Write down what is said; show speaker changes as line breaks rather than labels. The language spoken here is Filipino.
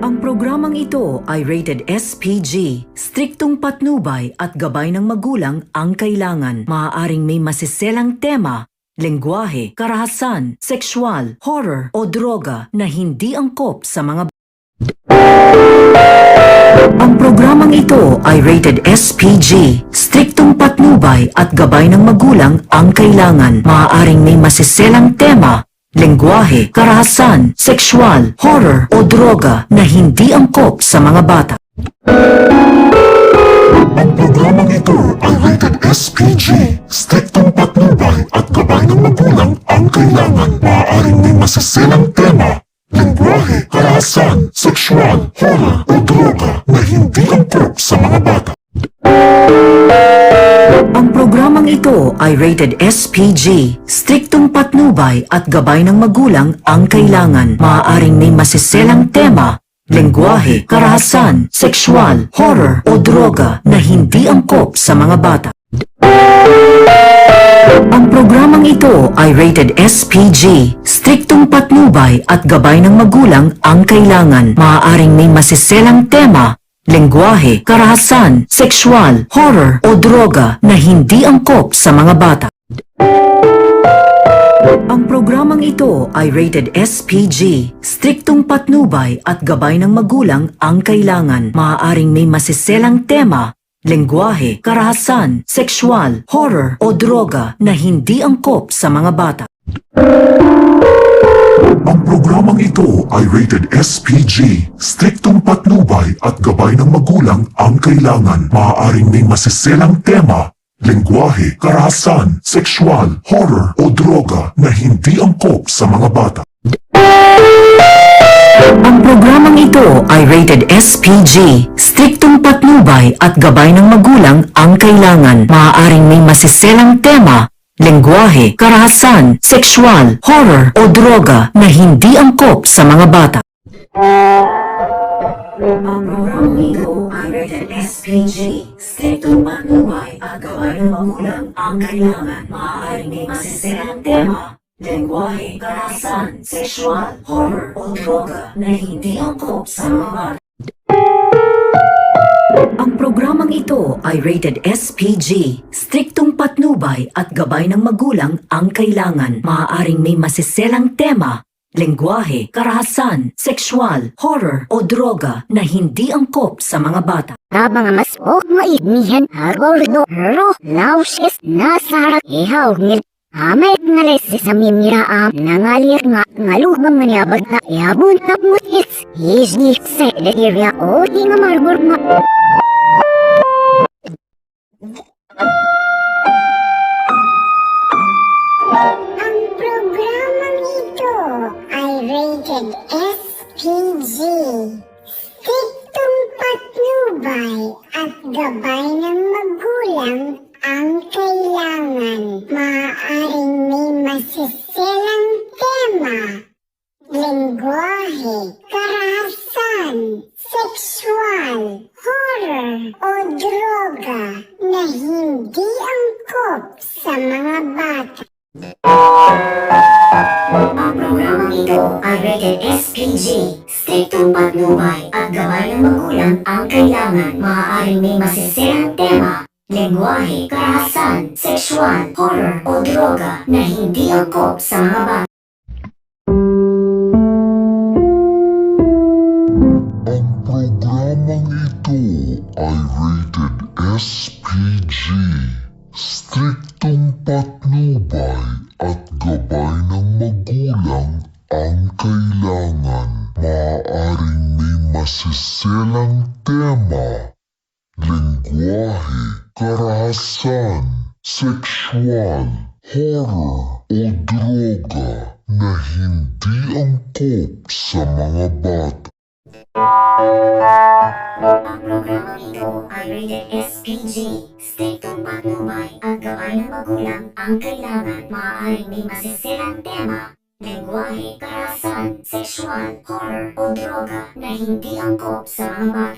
Ang programang ito ay rated SPG. Striktong patnubay at gabay ng magulang ang kailangan. Maaaring may masiselang tema, lengguwahe, karahasan, sexual, horror o droga na hindi angkop sa mga Ang programang ito ay rated SPG. Striktong patnubay at gabay ng magulang ang kailangan. Maaaring may masiselang tema, lengguwahe, karahasan, sexual, horror o droga na hindi angkop sa mga bata.
Ang programang ito ay rated SPG. Striktong patnubay at gabay ng magulang ang kailangan. Maaaring may masiselang tema, lengguwahe, karahasan, sexual, horror o droga na hindi angkop sa mga bata.
Ang programang ito ay rated SPG. Striktong patnubay at gabay ng magulang ang kailangan. Maaaring may masiselang tema, lengguwahe, karahasan, sexual, horror o droga na hindi angkop sa mga bata. Ang programang ito ay rated SPG. Striktong patnubay at gabay ng magulang ang kailangan. Maaaring may masiselang tema, lengguwahe, karahasan, sexual, horror o droga na hindi angkop sa mga bata. Ang programang ito ay rated SPG. Striktong patnubay at gabay ng magulang ang kailangan. Maaaring may masiselang tema, lengguwahe, karahasan, sexual, horror o droga na hindi angkop sa mga bata.
Ang programang ito ay rated SPG. Striktong patnubay at gabay ng magulang ang kailangan. Maaaring may masiselang tema, lengguwahe, karahasan, sexual, horror o droga na hindi angkop sa mga bata.
Ang programang ito ay rated SPG. Striktong patnubay at gabay ng magulang ang kailangan. Maaaring may masiselang tema, lengguwahe, karahasan, sexual, horror o droga na hindi angkop sa mga bata. Ang programang ito ay rated SPG. Striktong patnubay at gabay ng magulang ang kailangan. Maaaring may masiselang tema, lengguwahe, karahasan, sexual, horror o droga na hindi angkop sa mga bata. Ang programang ito ay rated SPG. Striktong patnubay at gabay ng magulang ang kailangan. Maaaring may masiselang tema, lengguwahe, karahasan, sexual, horror o droga na hindi angkop sa mga bata.
Mga mas maignihan araw ro lausis nasara ihaw nil Amay ngales sa mimiraam nangalir nga ngaluhang maniyabag na iabon na mutis hiznik sa area o di nga marbor nga
Ang programang ito ay rated SPG. Striktong patnubay at gabay ng magulang ang kailangan. Maaaring may masiselang tema, lengguwahe, karahasan, sexual, horror o droga na hindi angkop sa mga bata.
Ang programang ito ay rated SPG. Striktong patnubay at gabay ng magulang ang kailangan. Maaaring may masiselang tema, lengguwahe, karahasan, sexual, horror o droga na hindi angkop sa mga bata.
Ang programang ito ay rated SPG. Striktong patnubay at gabay ng magulang ang kailangan. Maaaring may masiselang tema, lengguwahe, karahasan, sexual, horror o droga na hindi angkop sa mga bata.
Ang programang ito ay rated SPG. Striktong patnubay at gabay ng magulang ang kailangan. Maaaring may masiselang tema, lengguwahe, karahasan, sexual, horror o droga na hindi angkop sa mga bata.